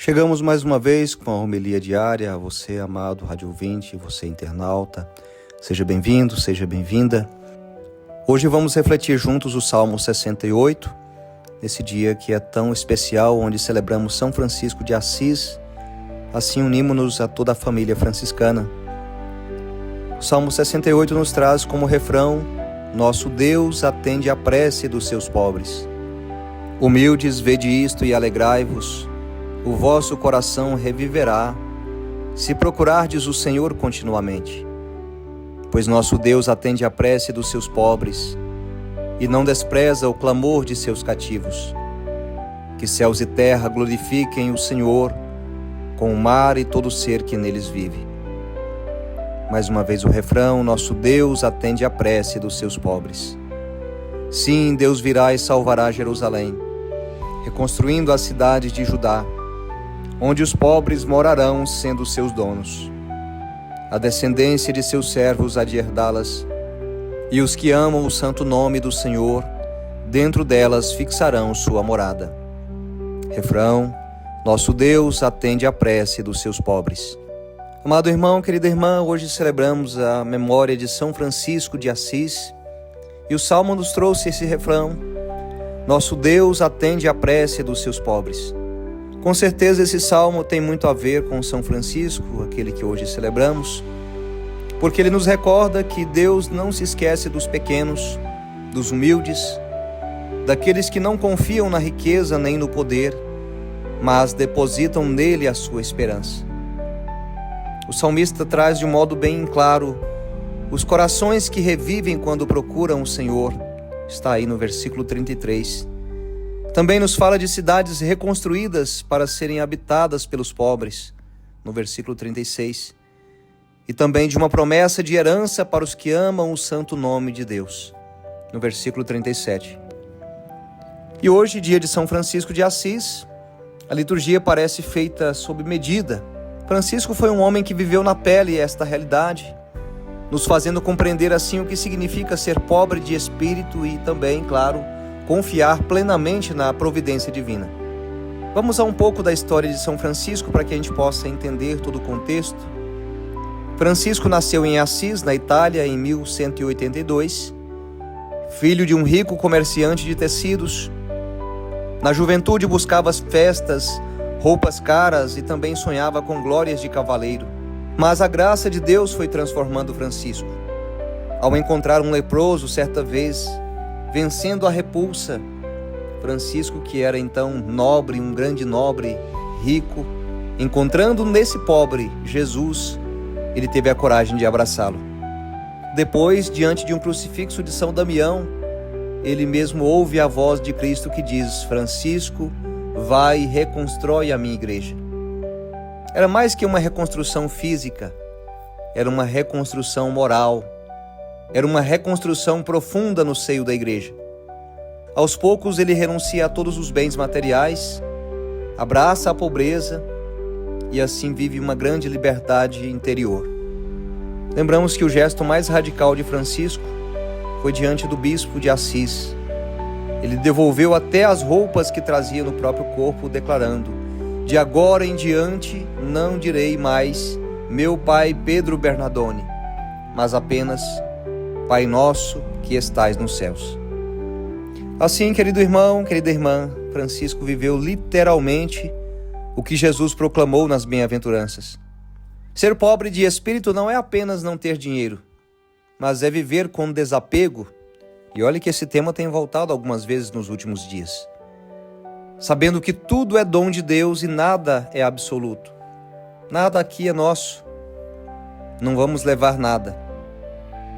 Chegamos mais uma vez com a homilia diária. A você, amado rádio ouvinte, você internauta, seja bem-vindo, seja bem-vinda. Hoje vamos refletir juntos o Salmo 68, nesse dia que é tão especial, onde celebramos São Francisco de Assis. Assim unimos-nos a toda a família franciscana. O Salmo 68 nos traz como refrão: nosso Deus atende à prece dos seus pobres. Humildes, vede isto e alegrai-vos, o vosso coração reviverá, se procurardes o Senhor continuamente. Pois nosso Deus atende à prece dos seus pobres, e não despreza o clamor de seus cativos. Que céus e terra glorifiquem o Senhor, com o mar e todo ser que neles vive. Mais uma vez o refrão: nosso Deus atende à prece dos seus pobres. Sim, Deus virá e salvará Jerusalém, reconstruindo a cidade de Judá, onde os pobres morarão sendo seus donos. A descendência de seus servos há de herdá-las, e os que amam o santo nome do Senhor, dentro delas fixarão sua morada. Refrão: nosso Deus atende à prece dos seus pobres. Amado irmão, querida irmã, hoje celebramos a memória de São Francisco de Assis, e o Salmo nos trouxe esse refrão: nosso Deus atende à prece dos seus pobres. Com certeza esse salmo tem muito a ver com São Francisco, aquele que hoje celebramos, porque ele nos recorda que Deus não se esquece dos pequenos, dos humildes, daqueles que não confiam na riqueza nem no poder, mas depositam nele a sua esperança. O salmista traz de um modo bem claro os corações que revivem quando procuram o Senhor. Está aí no versículo 33. Também nos fala de cidades reconstruídas para serem habitadas pelos pobres, no versículo 36. E também de uma promessa de herança para os que amam o santo nome de Deus, no versículo 37. E hoje, dia de São Francisco de Assis, a liturgia parece feita sob medida. Francisco foi um homem que viveu na pele esta realidade, nos fazendo compreender assim o que significa ser pobre de espírito e também, claro, confiar plenamente na providência divina. Vamos a um pouco da história de São Francisco para que a gente possa entender todo o contexto. Francisco nasceu em Assis, na Itália, em 1182, filho de um rico comerciante de tecidos. Na juventude buscava as festas, roupas caras e também sonhava com glórias de cavaleiro. Mas a graça de Deus foi transformando Francisco. Ao encontrar um leproso certa vez, vencendo a repulsa, Francisco, que era então nobre, um grande nobre, rico, encontrando nesse pobre Jesus, ele teve a coragem de abraçá-lo. Depois, diante de um crucifixo de São Damião, ele mesmo ouve a voz de Cristo que diz: Francisco, vai e reconstrói a minha igreja. Era mais que uma reconstrução física, era uma reconstrução moral, era uma reconstrução profunda no seio da igreja. Aos poucos ele renuncia a todos os bens materiais, abraça a pobreza e assim vive uma grande liberdade interior. Lembramos que o gesto mais radical de Francisco foi diante do bispo de Assis. Ele devolveu até as roupas que trazia no próprio corpo, declarando: de agora em diante não direi mais meu pai Pedro Bernardone, mas apenas Pai nosso que estais nos céus. Assim, querido irmão, querida irmã, Francisco viveu literalmente o que Jesus proclamou nas bem-aventuranças. Ser pobre de espírito não é apenas não ter dinheiro, mas é viver com desapego. E olha que esse tema tem voltado algumas vezes nos últimos dias. Sabendo que tudo é dom de Deus e nada é absoluto. Nada aqui é nosso. Não vamos levar nada.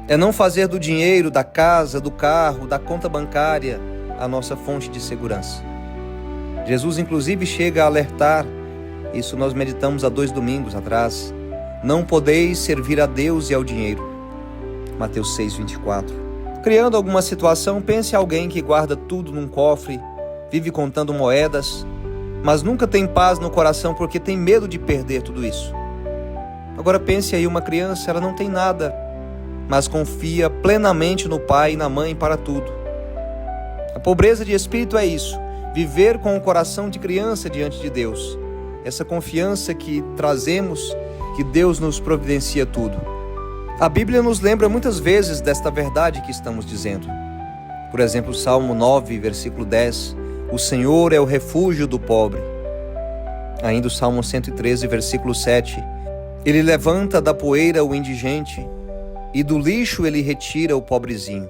É não fazer do dinheiro, da casa, do carro, da conta bancária a nossa fonte de segurança. Jesus inclusive chega a alertar, isso nós meditamos há 2 domingos atrás: não podeis servir a Deus e ao dinheiro. Mateus 6:24. Criando alguma situação, pense em alguém que guarda tudo num cofre, vive contando moedas, mas nunca tem paz no coração porque tem medo de perder tudo isso. Agora pense aí uma criança, ela não tem nada, mas confia plenamente no pai e na mãe para tudo. A pobreza de espírito é isso: viver com o coração de criança diante de Deus, essa confiança que trazemos que Deus nos providencia tudo. A Bíblia nos lembra muitas vezes desta verdade que estamos dizendo. Por exemplo, Salmo 9, versículo 10, o Senhor é o refúgio do pobre. Ainda o Salmo 113, versículo 7, Ele levanta da poeira o indigente e do lixo Ele retira o pobrezinho.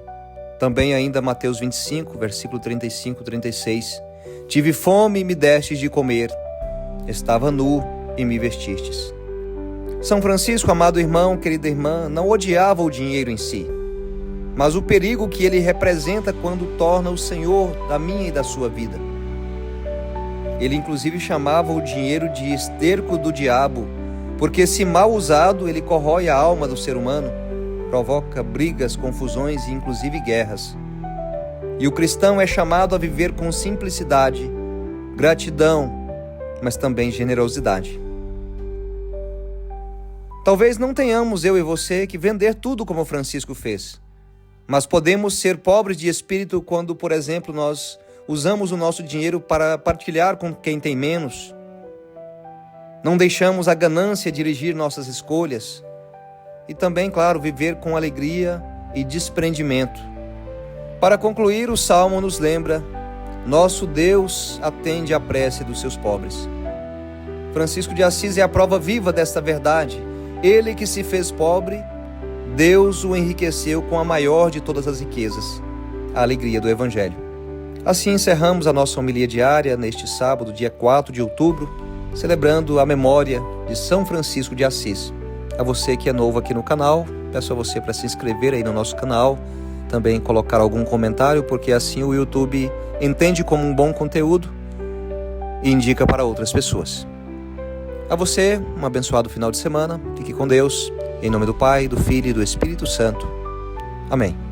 Também ainda Mateus 25, versículo 35, 36, tive fome e me destes de comer, estava nu e me vestistes. São Francisco, amado irmão, querida irmã, não odiava o dinheiro em si, mas o perigo que ele representa quando torna o Senhor da minha e da sua vida. Ele inclusive chamava o dinheiro de esterco do diabo, porque se mal usado ele corrói a alma do ser humano, provoca brigas, confusões e inclusive guerras. E o cristão é chamado a viver com simplicidade, gratidão, mas também generosidade. Talvez não tenhamos, eu e você, que vender tudo como Francisco fez, mas podemos ser pobres de espírito quando, por exemplo, nós usamos o nosso dinheiro para partilhar com quem tem menos. Não deixamos a ganância dirigir nossas escolhas. E também, claro, viver com alegria e desprendimento. Para concluir, o Salmo nos lembra: nosso Deus atende à prece dos seus pobres. Francisco de Assis é a prova viva desta verdade. Ele que se fez pobre, Deus o enriqueceu com a maior de todas as riquezas, a alegria do Evangelho. Assim encerramos a nossa homilia diária neste sábado, dia 4 de outubro, celebrando a memória de São Francisco de Assis. A você que é novo aqui no canal, peço a você para se inscrever aí no nosso canal, também colocar algum comentário, porque assim o YouTube entende como um bom conteúdo e indica para outras pessoas. A você, um abençoado final de semana, fique com Deus, em nome do Pai, do Filho e do Espírito Santo. Amém.